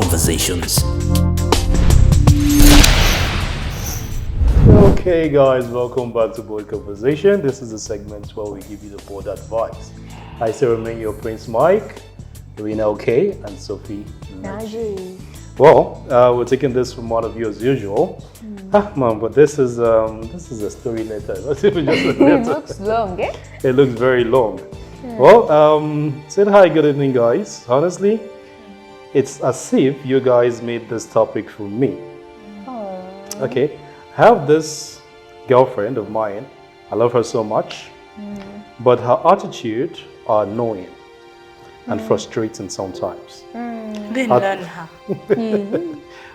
Conversations. Okay guys, welcome back to Board Conversation. This is the segment where we give you the board advice. I still remain your Prince Mike, Rena OK, and Sophie. Well, we're taking this from one of you as usual. Man, but this is a story letter. Not even just a letter. It looks long, eh? It looks very long. Yeah. Well, say hi, good evening, guys. Honestly, it's as if you guys made this topic for me. Aww. Okay, I have this girlfriend of mine. I love her so much, but her attitude are annoying and frustrating sometimes. Then learn her.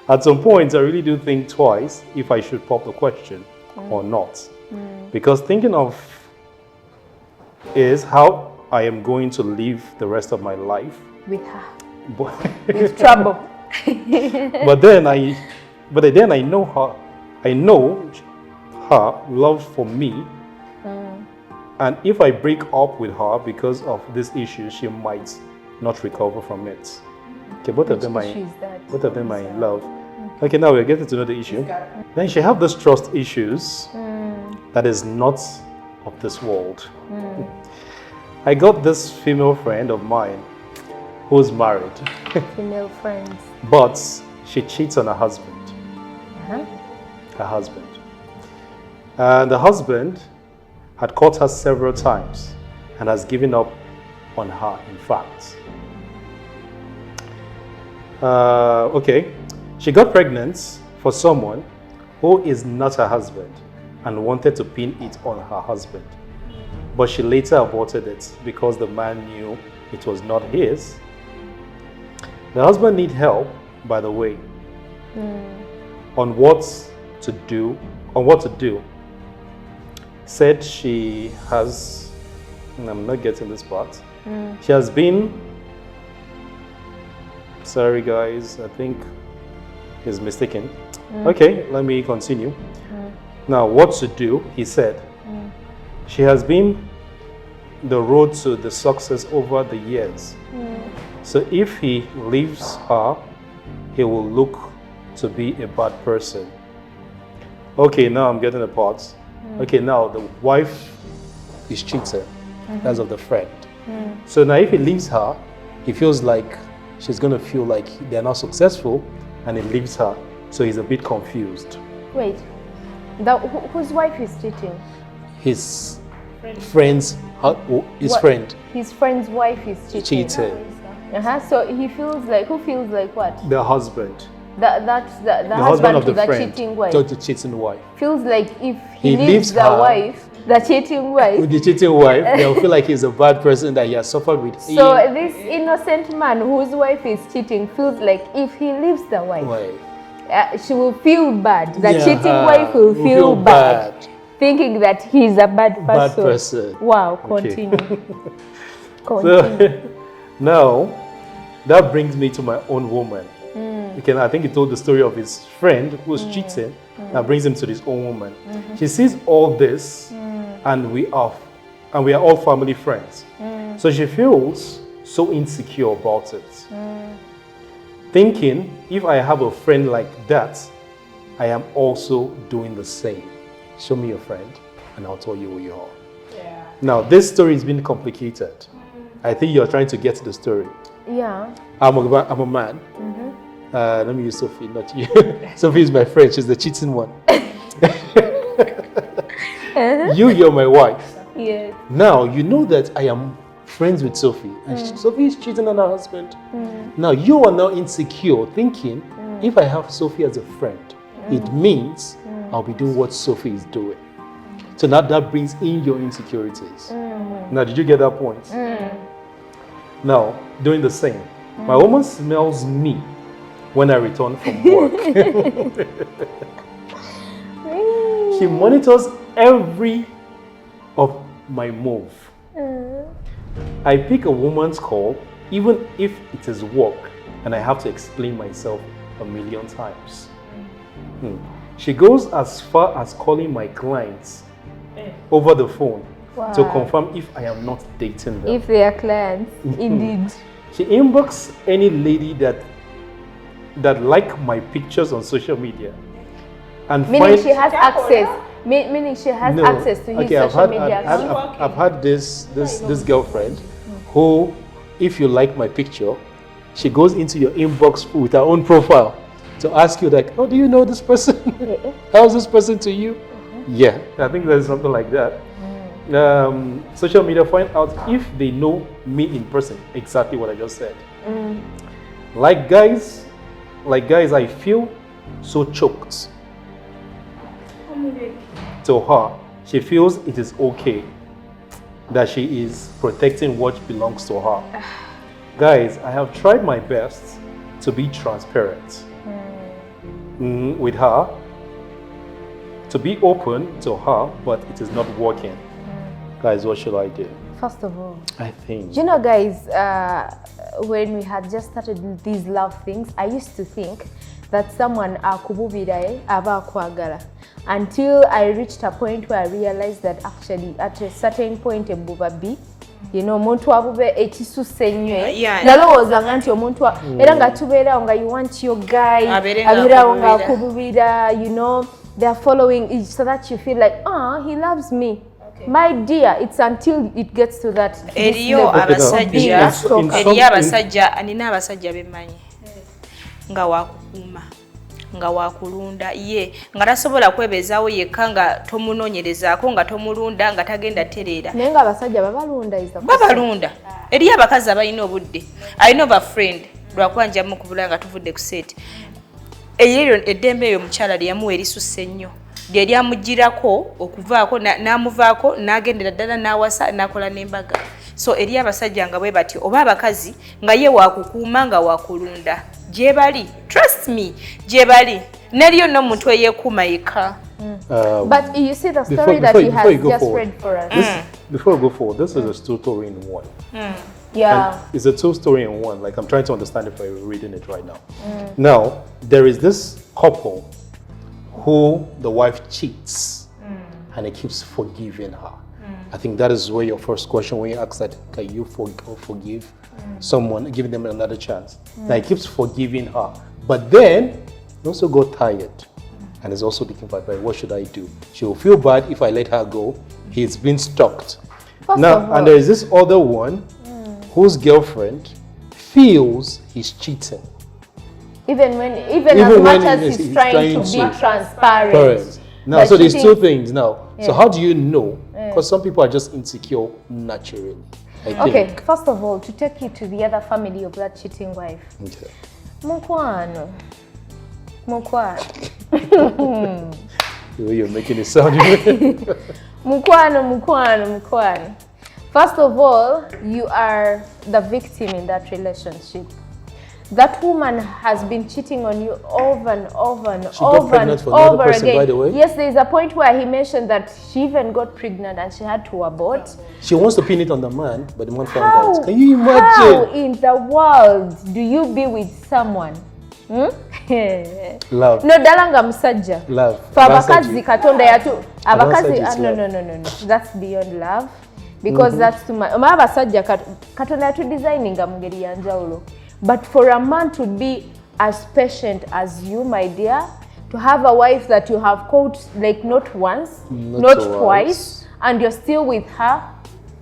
At some point, I really do think twice if I should pop the question or not. Because thinking of is how I am going to live the rest of my life. With her. With trouble. But then I know her. I know her love for me. And if I break up with her because of this issue, she might not recover from it. Okay, both of them are in love. Okay, now we're getting to know the issue. Then she have these trust issues that is not of this world. I got this female friend of mine who's married. Female friends. But she cheats on her husband. Her husband. And the husband had caught her several times and has given up on her, in fact. Okay, she got pregnant for someone who is not her husband and wanted to pin it on her husband. But she later aborted it because the man knew it was not his. The husband needs help, by the way, on what to do. Said she has, I'm not getting this part. She has been, sorry guys, I think he's mistaken. Okay, let me continue. Now, what to do, he said. She has been the road to the success over the years. So if he leaves her, he will look to be a bad person. Okay, now I'm getting the parts. Okay, now the wife is cheating because of the friend. So now if he leaves her, he feels like she's going to feel like they're not successful and he leaves her. So he's a bit confused. Wait, whose wife is cheating? His friend's friend. His friend's wife is cheating. So he feels like, who feels like what? The husband. The husband of the the friend, cheating wife. to the cheating wife. Feels like if He leaves leaves the her wife, the cheating wife. With the cheating wife, they'll feel like he's a bad person that he has suffered with. So this innocent man whose wife is cheating feels like if he leaves the wife, she will feel bad. The cheating wife will feel bad, thinking that he's a bad person. Wow, continue. So, now, that brings me to my own woman. Okay, I think he told the story of his friend who was cheating. That brings him to his own woman. She sees all this, and we are all family friends. So she feels so insecure about it. Thinking, if I have a friend like that, I am also doing the same. Show me your friend, and I'll tell you who you are. Yeah. Now, this story is being complicated. I think you're trying to get to the story. Yeah. I'm a man. Let me use Sophie, not you. Sophie is my friend. She's the cheating one. You're my wife. Yes. Now, you know that I am friends with Sophie. And Sophie is cheating on her husband. Now, you are now insecure, thinking, if I have Sophie as a friend, it means I'll be doing what Sophie is doing. So now that brings in your insecurities. Now, did you get that point? Now, doing the same. My woman smells me when I return from work. She monitors every of my move. I pick a woman's call, even if it is work, and I have to explain myself a million times. She goes as far as calling my clients over the phone to confirm if I am not dating them. If they are clients, indeed. She inbox any lady that that like my pictures on social media and meaning she has access. Meaning she has access to his social media account. I've had this girlfriend who, if you like my picture, she goes into your inbox with her own profile to ask you like, oh, do you know this person? How's this person to you? Yeah, I think there's something like that. Social media find out if they know me in person, exactly what I just said. Like guys, I feel so choked to her. She feels it is okay that she is protecting what belongs to her. Guys, I have tried my best to be transparent with her, to be open to her, but it is not working. Guys, what should I do? First of all, I think, you know, guys, when we had just started these love things, I used to think that someone akububira aba kwagala, until I reached a point where I realized that actually at a certain point ebubabi, you know, omuntu abube ekisusse nnyo nalowooza nga nti omuntu era nga tubeerawo nga you want your guy abeerawo nga akububira, you know, they are following each so that you feel like, oh, he loves me. My dear, it's until it gets to that. Eriyo abasajja anina abasajja bemanyi nga wakukuuma nga wakulunda ye nga tasobola kwebezaawo yekka nga tomunoonyerezaako nga tomulunda nga tagenda tereera naye nga abasajja babalunda. Eriyo abakazi abalina obudde, alina oba friend lwakuba mu kubula nga tuvudde ku seeti eyo eddembe eyo omukyala lyeyamuwa erisusse nnyo lyamugirako okuvaako n'amuvaako n'agendera ddala n'awasa n'akola n'embaga. So eriyo abasajja nga bwe bati oba abakazi nga ye wakukuuma nga wakulunda gyebali, trust me, gyebali neriyo n'omuntu eyeekuuma yekka. But you see the story that he has just read for us. Before we go forward, this is a story in one. Yeah. And it's a two story in one. Like, I'm trying to understand if I'm reading it right now. Now, there is this couple who the wife cheats and he keeps forgiving her. I think that is where your first question, when you ask that, can you forgive someone, giving them another chance? Now he keeps forgiving her, but then he also got tired and is also thinking about, what should I do? She will feel bad if I let her go. He's been stalked. Now, and there is this other one whose girlfriend feels he's cheating. Even as much as he's trying to be transparent. Now, so there's two things now. So how do you know? Because some people are just insecure naturally. Okay, first of all, to take you to the other family of that cheating wife. Okay. Mukwano. The way you're making it sound. Mukwano. First of all, you are the victim in that relationship. That woman has been cheating on you over and over and over and over again. By the way. Yes, there is a point where he mentioned that she even got pregnant and she had to abort. She wants to pin it on the man, but the man found out. Can you imagine? How in the world do you be with someone? Love. No, dalanga musajja. Love. Abakazi katonda yatu. Abakazi, no. That's beyond love. Because that's too much. Abasajja katonda yatu designinga mu ngeri ya njawulo. But for a man to be as patient as you, my dear, to have a wife that you have caught like not once, not twice, and you're still with her,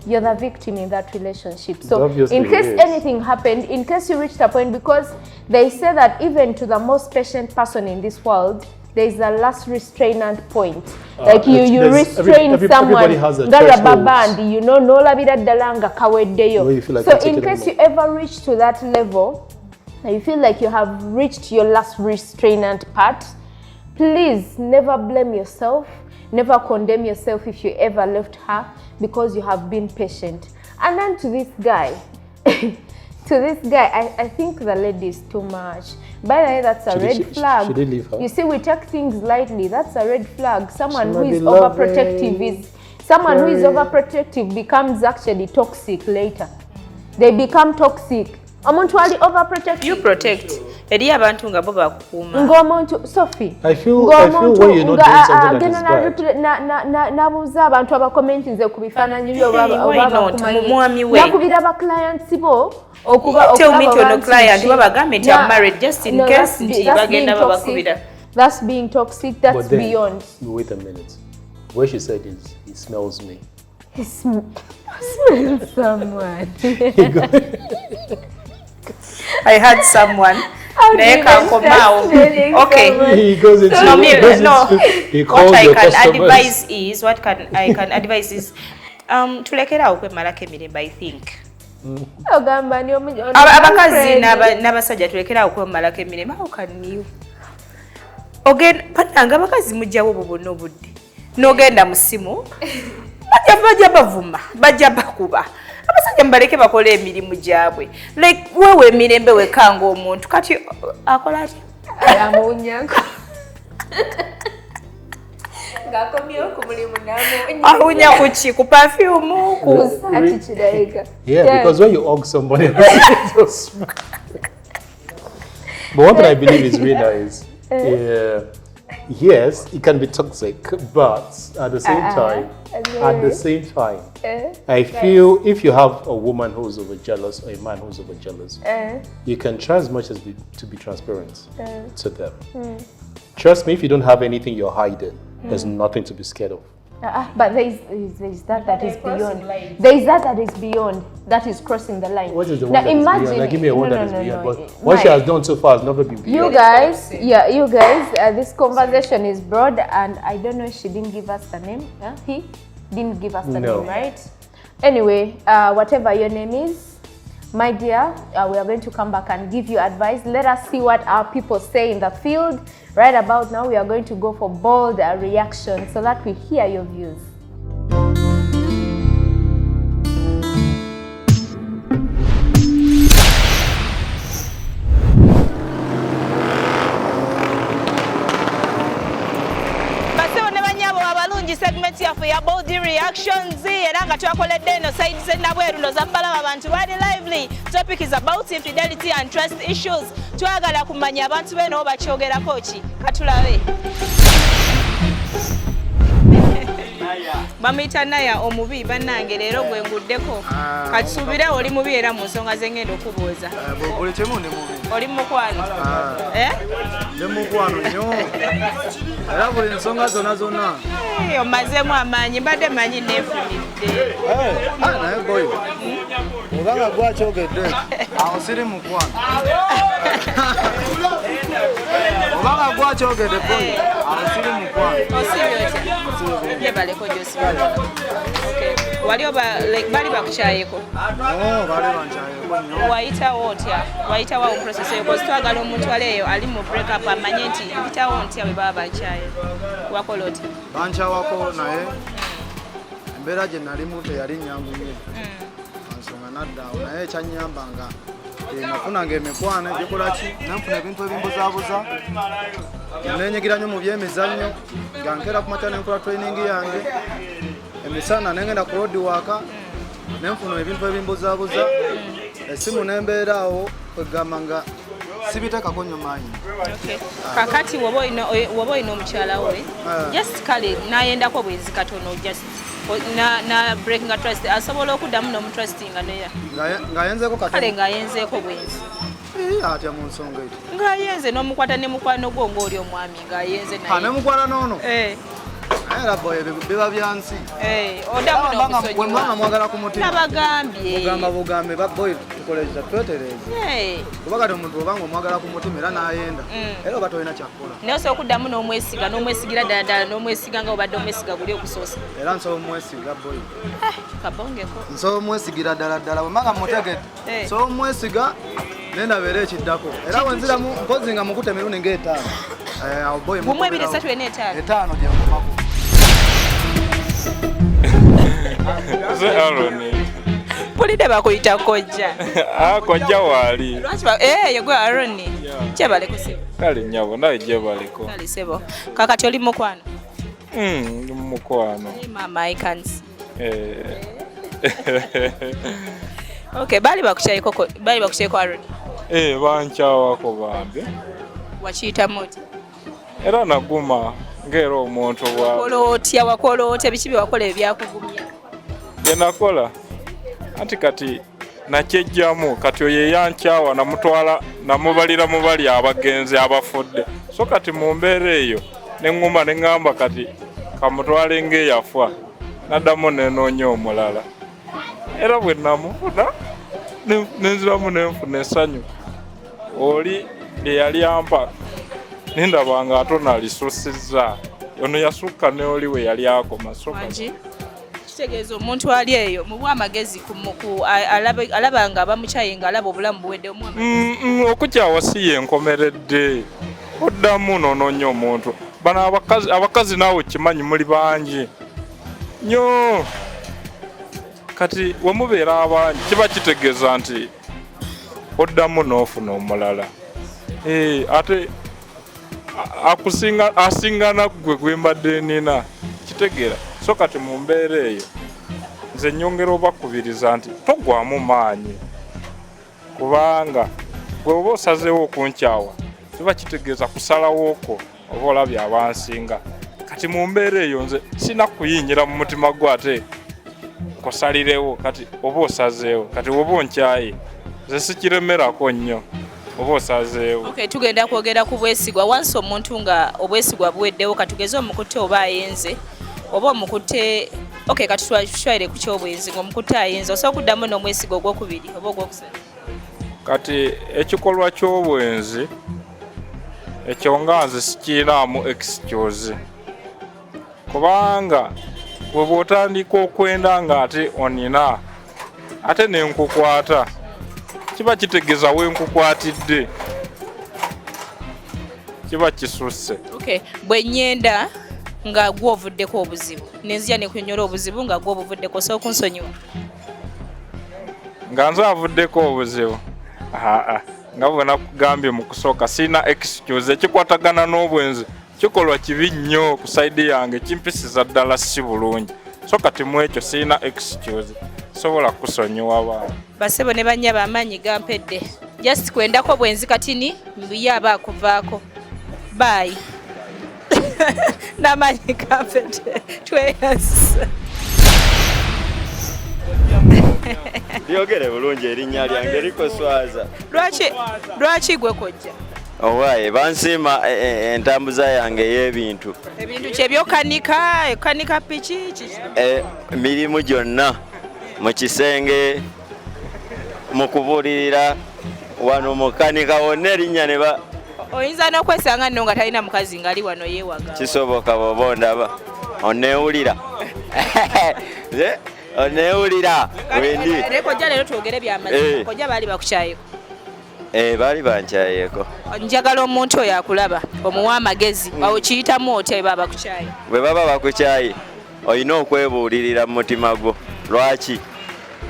you're the victim in that relationship. So in case anything happened, in case you reached a point, because they say that even to the most patient person in this world, there is a last restrainant point. Like you restrain someone, you know, no labida dalanga kaweddeyo. So in case you ever reach to that level, and you feel like you have reached your last restrainant part, please never blame yourself, never condemn yourself if you ever left her, because you have been patient. And then to this guy, I think the lady is too much. By the way, that's a red flag. Should they leave her? You see, we take things lightly. That's a red flag. Someone who is overprotective becomes actually toxic later. They become toxic Omuntu ali overprotective. You protect. Eri abantu nga bo bakukuuma. Ng'omuntu Sophie. I feel when you're not doing something that is bad. Nabuuza abantu abakomenti nze ku bifaananyi byo nakubira ba clients bo okuba tell me to no client babagambe nti I'm married just in case nti bagenda babakubira. That's being toxic. That's then, beyond. Wait a minute. What she said is, he smells me. He smells someone. I had someone. Okay. He goes into What I can advise is tulekera okwemalako emirembe, I think. Abakazi n'abasajja tulekera okwemalako emirembe. How can you? Pananga abakazi mujjawo bubona obudde. N'ogenda mu ssimu. Bajja bavuma, bajja bakuba. Abasajja mbaleke bakole emirimu gyabwe. Like wewe emirembe wekanga omuntu kati akola ati amunyako. Ngakomyo ku mulimu namunya. Awunya kuki ku perfume ku ati kiraika. Yeah, because when you hug somebody else. But what I believe is really nice. Yes, it can be toxic, but at the same time, I feel if you have a woman who's overjealous or a man who's overjealous, you can try as much as to be transparent to them. Trust me, if you don't have anything you're hiding, there's nothing to be scared of. But there is that is beyond. There is that is beyond. That is crossing the line. What is the one now that imagine, is beyond? Like, give me a one that is beyond. But what what she has done so far has never been beyond. You guys, this conversation is broad, and I don't know if she didn't give us the name. He didn't give us the name, right? Anyway, whatever your name is, my dear, we are going to come back and give you advice. Let us see what our people say in the field. Right about now, we are going to go for bold reactions so that we hear your views. Segment yaffe ya bold reactions era nga twakoledde eno side z'ennabweru ndo zabbalaba abantu bali lively. Topic is about infidelity and trust issues. Twagala kumanya abantu beno bakyogerako ki katulabe. Bamuyita Naya omubi bannange leero gwe nguddeko. Katusuubire oli mubi era mu nsonga z'engenda okubuuza. Oli kyemu ndi mubi. Oli mukwano. Ndi mukwano nnyo. Era buli nsonga zonna. Omazeemu amaanyi mbadde manyi neefunidde. Naye boy. Obanga gwakyogedde awo siri mukwano. Obanga gwakyogedde boy awo siri mukwano. Osibye yebaleko gy'osibye. Okay. Wali bali bakukyayeko? No, bali bankyayeko nnyo. Wayitawo otya? Wayitawo awo process eyo kozi twagala omuntu ali eyo ali mu break up amanye nti mpitawo ntya bwe baba bankyaye. Wakola otya? Bankyawako naye embeera gye nalimu teyali nnyangu nnyo. Nsonga naddaawo naye ekyannyamba nga nafunanga emikwano egikola ki nanfuna ebintu ebimbuzaabuza nenyigira nnyo mu byemizannyo nga nkeera ku makya nenkola training yange emisana nengenda ku road waka nenfuna ebintu ebimbuzaabuza essimu nembeera awo kwegamba nga sibiteekako nnyo maanyi. Kakati woba olina omukyala we just kale nayendako bwenzi katono just na breaking a trust asobola okuddamu n'omutrustinga ng'ayenzeeko kale ng'ayenzeeko bwenzi atya mu nsonga eti ng'ayenze n'omukwata ne mukwano gwo ng'oli omwami ng'ayenze naye ne mukwata n'ono era boy biba byansi odamu n'omusonyi bwe mwanga mwagala ku mutima nabagambye bugambe boy tukoleza twetereze kuba kati omuntu obanga omwagala ku mutima era n'ayenda era oba tolina kyakkola naye osobola okuddamu n'omwesigira ddala n'omwesiga nga obadde omwesiga guli okusoose era nsobola omwesiga boy kabongeko nsobola omwesigira ddala bwe mbanga mutegedde nsobola omwesiga nenabeera ekiddako era wenziramu mpozi nga mukute emirundi ng'etaano boy bumu 2 3 4 5 etaano gye nkomako pulidde bakuyita kojja kojja waali yegwe Aroni kyebaleko sebo kale nnyabo nawe gyebaleko kale sebo kakati oli mukwano mukwano mama I can see Okay, bali bakukyayeko Aaron. Bankyawako bambi. Wakiyita moti. Era naguma ng'era omuntu wakola otya biki bye wakola ebyakugumya? bye nakola anti kati nakyejjamu kati oyo yankyawa namubalira mu bali abagenzi abafudde so kati mu mbeera eyo neŋŋuma ne ŋŋamba kati kamutwale ng'eyafa naddamu nenoonya omulala era bwe namufuna nenziramu nenfuna essanyu oli lye yali ampa nindaba ate nalisussizza ono yasukka ne oli we yali akoma kitegeeza omuntu ali eyo mu bw'amagezi alaba nga bamukyaye nga alaba obulamu buwedde okukyawa si yenkomeredde oddamu noonoonya omuntu bano abakazi naawe kimanyi muli bangi nnyo kati wemubeera abangi kiba kitegeeza nti oddamu n'ofuna omulala ate asingana gwe gwembadde nina kitegeera so kati mu mbeera eyo nze nnyongera obakubiriza nti togwamu maanyi kubanga gwe oba osazeewo okunkyawa kiba kitegeeza kusalawooko oba olabye abansinga kati mu mbeera eyo nze sina kuyinyira mu mutima gwe ate kusalirewo kati oba osazeewo kati oba onkyaye nze sikiremerako nnyo oba osazeewo. Okay, tugenda kwogera ku bwesigwa wansi omuntu nga obwesigwa buweddewo katugeze omukutte oba ayenze oba omukutte okay kati tushwaire ku kyobwenzi ng'omukutte ayenze osobola okuddamu n'omwesigo ogwokubiri oba ogwokusatu. Kati ekikolwa ky'obwenzi ekyo nga nze sikiinaamu excuse kubanga bwe bw'otandika okwenda nga ate onina ate nenkukwata kiba kitegeeza wenkukwatidde kiba kisusse. Okay, bwe nnyenda nga gwe ovuddeko obuzibu nenzija nekunyola obuzibu nga gwe obuvuddeko osobola okunsonyiwa? Nga nze avuddeko obuzibu nga bwe nakugambye mu kusooka siina excuse ekikwatagana n'obwenzi kikolwa kibi nnyo ku saidi yange kimpisiza ddala si bulungi so kati mu ekyo siina excuse sobola kusonyiwa baana basebo ne bannya bamaanyi gampedde just kwendako bwenzi katini mbuye aba akuvaako bye n'amaanyi gampedde tweyasa lyogere bulungi erinnya lyange likoswaza. Lwaki gwe kojja? Owaye bansiima entambuza yange ey'ebintu kyebyokanika piki mirimu gyonna mu kisenge mu kubuulirira wano mukanika wonna erinnya ne ba oyinza n'okwesanga nno nga talina mukazi ng'ali wano yeewaga kisoboka bw'oba ondaba oneewulira oneewulira wendi kojja leero twogere by'amazima kojja baali bakukyayeko baali bankyayeeko njagala omuntu oyo akulaba omuwa amagezi okiyitamu otya bwe baba bakukyaye bwe baba bakukyaye olina okwebuulirira mu mutima gwo lwaki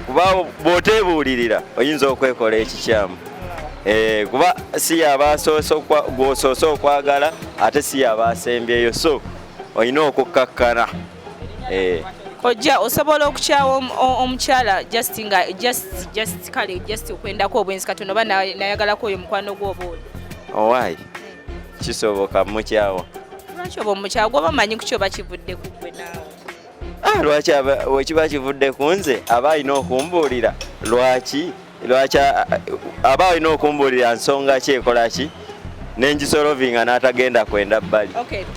kuba bw'oteebuulirira oyinza okwekola ekikyamu kuba si gw'osoose okwagala ate si yabaasembyeyo so olina okukkakkana ojja osobola okukyawa omukyala just okwendako obwenzi katono oba nayagalako oyo mukwano gw'obaoli owaayi kisoboka mukyawa lwaki oba omukyawa gwoba omanyi ku kyoba kivudde ku gwe naawe lwaki wekiba kivudde ku nze aba alina okumbuulira lwaki aba alina okumbuulira nsonga ki ekola ki nengisolovinga n'atagenda kwenda bbali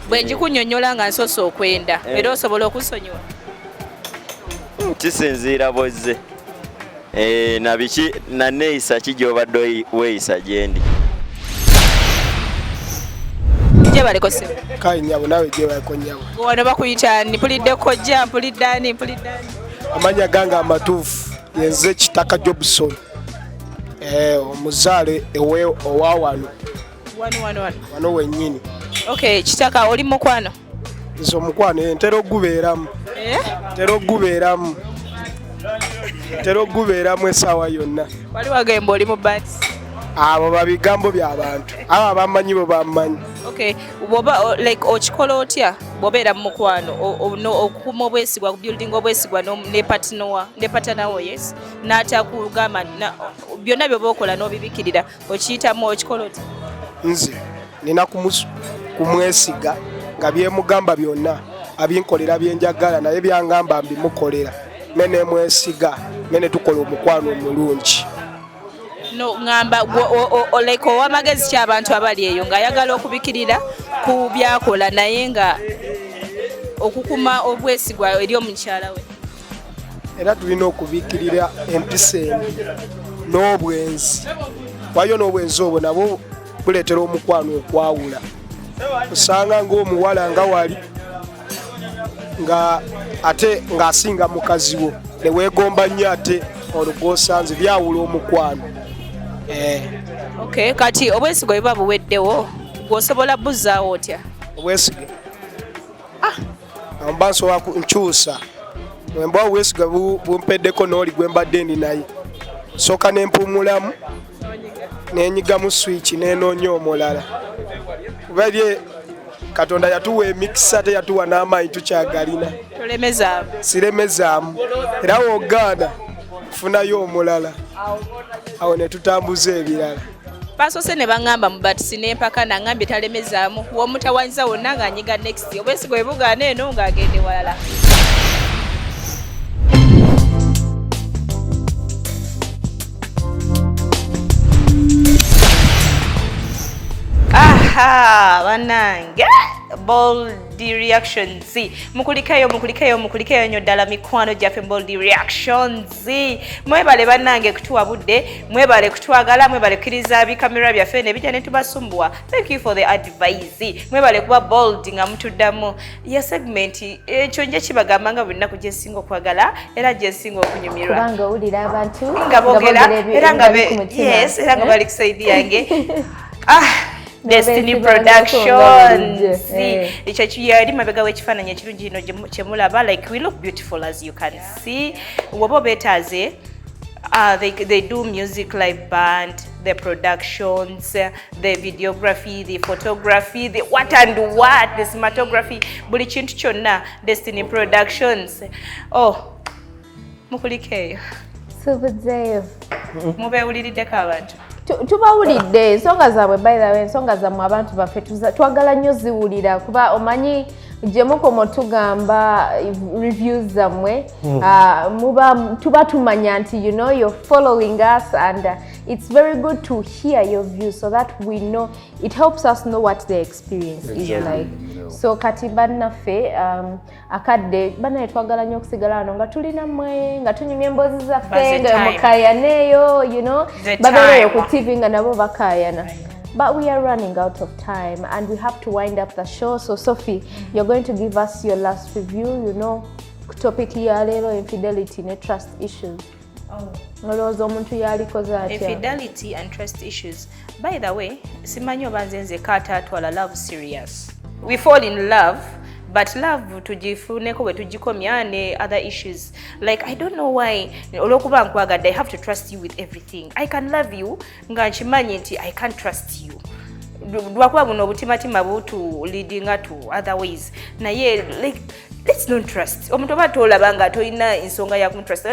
bwe ngikunnyonnyola nga nsoose okwenda era osobola okunsonyiwa kisinziira bwezze nabiki naneeyisa ki gy'obadde weeyisa gyendi gyebaleko ssebo kale nyabo nawe gyebaleko nyabo wano bakuyita nipulidde kojja mpuliddaani amanya gange amatuufu yenze Kitaka Jobson omuzaale owa wano wennyini. Okay, Kitaka oli mukwano? Nze omukwano ntera ogubeeramu ntera ogubeeramu essaawa yonna. Wali wagamba oli mu bati? abo babigambo by'abantu abo abamanyi bo bamanyi. Okay, woba like okikola otya bwobeera mu mukwano okukuma obwesigwa building obwesigwa ne partner wo yes n'atakugamba byonna byoba okola n'obibikirira okiyitamu okikola otya? Nze nina kumwesiga nga byemugamba byonna abinkolera byenjagala naye byangamba mbimukolera mene mwesiga mene tukola omukwano omulungi. No ngamba like owamagezi ky'abantu abali eyo ng'ayagala okubikirira ku byakola naye nga okukuma obwesigwa eri omukyala we. Era tulina okubikirira empisa embi n'obwenzi. Wayo n'obwenzi obwo nabwo buleetera omukwano okwawula. Osanga ng'omuwala nga wali nga ate ng'asinga mukazi wo ne weegomba nnyo ate olugoosanze byawula omukwano. Okay, kati obwesigwa biba buweddewo gwosobola buzzaawo otya? Obwesiga mba nsobola nkyusa wemba obwesiga bumpeddeko n'oli gwe mbadde ndi naye sooka nempumulamu nenyigamu switch nenoonya omulala kuba lye Katonda yatuwa emikisa ate yatuwa n'amaanyi tukyagalina siremezaamu era wogaana kufunayo omulala awo ne tutambuza ebirala. Basoose ne baŋŋamba mu batisi n'empaka nangambye talemezaamu w'omutawanyiza wonna ng'anyiga next obwesigwa bwe bugaana eno ng'agende walala. Aha, banange bold reactions mukulikayo nnyo ddala mikwano gyaffe bold reactions mwebale bannange kutuwa budde mwebale kutwagala mwebale kukkiriza bikamera byaffe ne bijja ne tubasumbuwa. Thank you for the advice mwebale kuba bold nga mutuddamu ya segment ekyo nje kibagamba nga buli nnaku gye nsinga okwagala era gye nsinga okunyumirwa kubanga owulira abantu nga boogera era nga bali kusaidi yange. Destiny Productions. Ekyo kiyali mabega w'ekifaananyi ekirungi kino kye mulaba like we look beautiful as you can see. Wobo beetaaze they do music live band, the productions, the videography, the photography, the what and what, the cinematography, buli kintu kyonna Destiny Productions. Mukulikeeyo. Subuzeeyo. Mubeewuliriddeko abantu. Tubawulidde ensonga zaabwe by the way ensonga zammwe abantu baffe twagala nnyo ziwulira kuba omanyi gye mukoma tugamba reviews zammwe tuba tumanya nti you know you're following us and it's very good to hear your views so that we know it helps us know what the experience is like. So kati bannaffe akadde bannaye twagala nnyo okusigala wano nga tulina mmwe nga tunyumya emboozi zaffe nga mukaayaneeyo you know babeereyo ku TV nga nabo bakaayana. But we are running out of time and we have to wind up the show. So Sophie, you're going to give us your last review, you know, topic ya lero infidelity and trust issues. Infidelity and trust issues. By the way, simanyi oba nze kata atwala love serious. We fall in love, but love tujifuneko bwe tujikomya ne other issues. Like I don't know why olwokuba nkwagadde I have to trust you with everything. I can love you nga nkimanyi nti I can't trust you. Lwakuba buno obutimatima butu leading to other ways. Naye like let's not trust. Omuntu oba tolaba nga toyina ensonga ya kumtrust.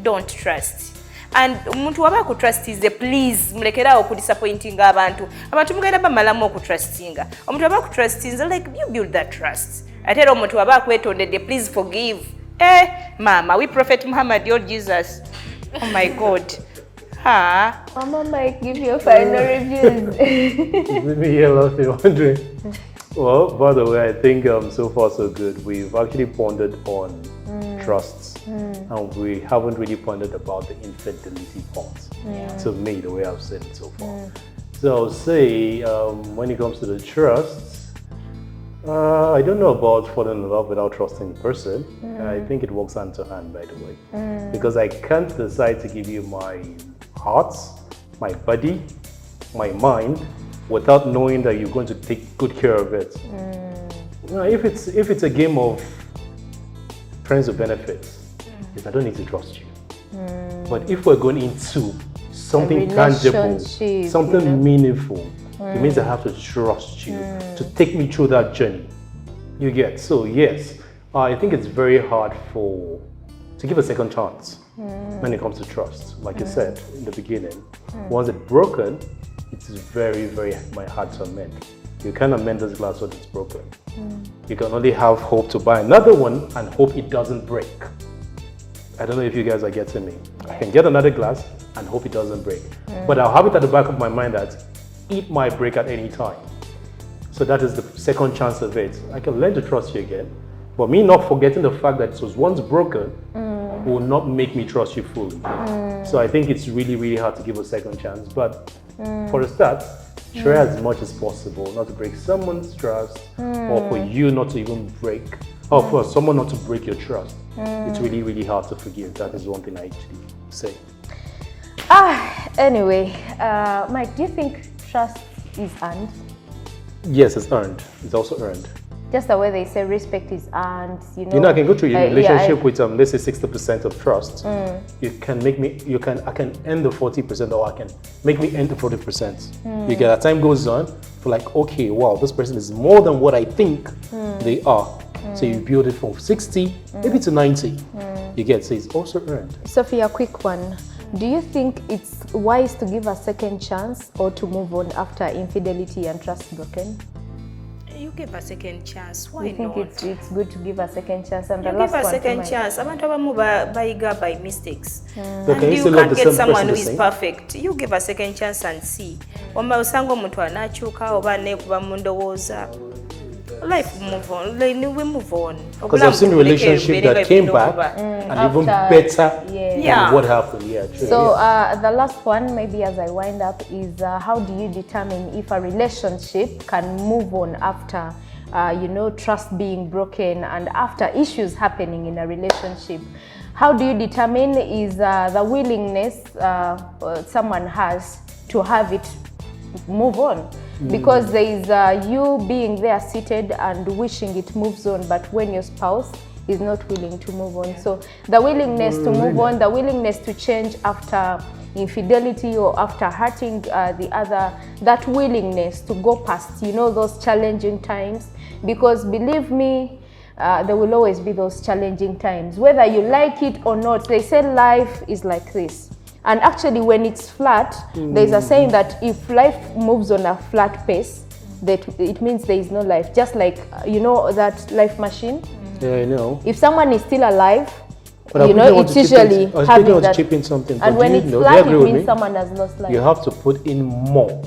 Don't trust. And omuntu waba ku trust is please mulekerawo ku disappointing abantu mugenda bamalamu okutrustinga omuntu waba ku trustinga like you build that trust ate era omuntu waba kwetondedde please forgive mama we prophet Muhammad your Jesus oh my God Mama might give you final reviews. Let me hear a lot wondering. Well, by the way, I think so far so good. We've actually pondered on trusts and we haven't really pondered about the infidelity part. To me, the way I've said it so far. So I'll say when it comes to the trusts, I don't know about falling in love without trusting the person. I think it works hand to hand, by the way. Because I can't decide to give you my heart, my body, my mind, without knowing that you're going to take good care of it. If it's a game of friends with benefits, I don't need to trust you. But if we're going into something tangible, something meaningful. It means I have to trust you to take me through that journey. You get? So yes, I think it's very hard to give a second chance when it comes to trust. Like you said in the beginning, once it's broken, it's very, very hard to amend. You can't amend this glass when it's broken. You can only have hope to buy another one and hope it doesn't break. I don't know if you guys are getting me. I can get another glass and hope it doesn't break. But I'll have it at the back of my mind that it might break at any time. So that is the second chance of it. I can learn to trust you again. But me not forgetting the fact that it was once broken will not make me trust you fully. So I think it's really, really hard to give a second chance. But for a start, try as much as possible not to break someone's trust or for you not to even break, or for someone not to break your trust. It's really, really hard to forgive. That is one thing I actually say. Anyway, Mike, do you think trust is earned? Yes, it's earned. It's also earned. Just the way they say respect is earned, you know, I can go through a relationship with let's say 60% of trust. You can make me, I can end the 40%, or I can make me end the 40%. You get, as time goes on, for like, okay, wow, this person is more than what I think they are. So you build it from 60, maybe to 90. You get, so it's also earned. Sophie, a quick one. Do you think it's wise to give a second chance or to move on after infidelity and trust broken? You give a second chance. Why not? I think it's good to give a second chance. And you the last give a one second chance. Abantu abamu bayiga by mistakes. And you can't get someone who is perfect. You give a second chance and see. Wamba usanga omuntu anakyuka oba nekuba mu ndowooza. Life move on. We move on. Because I've seen a relationship that came back and even better than what happened. Yeah, true. So the last one, maybe as I wind up, is how do you determine if a relationship can move on after, you know, trust being broken and after issues happening in a relationship? How do you determine is the willingness someone has to have it move on? Because there is you being there seated and wishing it moves on, but when your spouse is not willing to move on. So the willingness to move on, the willingness to change after infidelity or after hurting the other, that willingness to go past, you know, those challenging times. Because believe me, there will always be those challenging times. Whether you like it or not, they say life is like this. And actually, when it's flat, there's a saying that if life moves on a flat pace, that it means there is no life. Just like, you know, that life machine. Yeah, I know. If someone is still alive, you know, it's usually having that. Chip in something. And when it's flat, it means someone has lost life. You have to put in more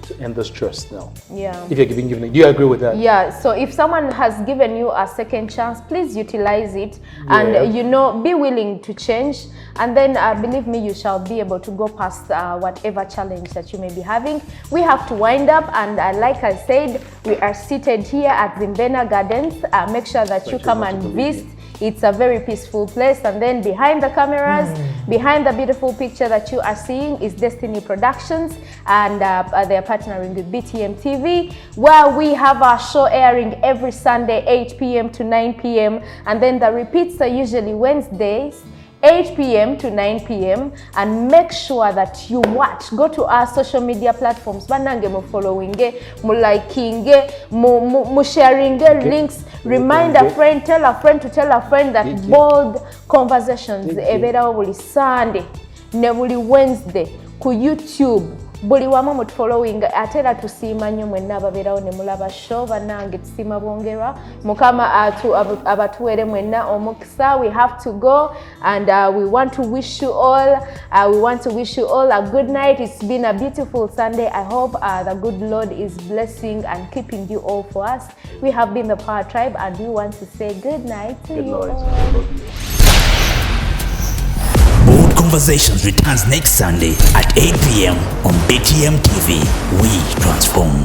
to end the stress now. Yeah. If you're giving, do you agree with that? Yeah. So if someone has given you a second chance, please utilize it, and you know, be willing to change. And then believe me, you shall be able to go past whatever challenge that you may be having. We have to wind up, and like I said, we are seated here at Zimbena Gardens. Make sure that you come and visit. It's a very peaceful place. And then behind the cameras, behind the beautiful picture that you are seeing is Destiny Productions, and they are partnering with BTM TV, where we have our show airing every Sunday, 8 p.m. to 9 p.m. And then the repeats are usually Wednesdays, 8 p.m. to 9 p.m. and make sure that you watch. Go to our social media platforms. Banange mu following, mu liking, mu sharing links. Remind a friend, tell a friend to tell a friend that Bold Conversations ebera buli Sunday ne buli Wednesday ku YouTube. Buli wamu mu following atera tusiima nnyo mwenna ababeerawo ne mulaba show bannange tusiima bongerwa mukama abatuwere mwenna omukisa. We have to go, and we want to wish you all a good night. It's been a beautiful Sunday. I hope the good Lord is blessing and keeping you all for us. We have been the Power Tribe, and we want to say good night to you all. Bold Conversations returns next Sunday at 8 p.m. on BTM TV. We transform.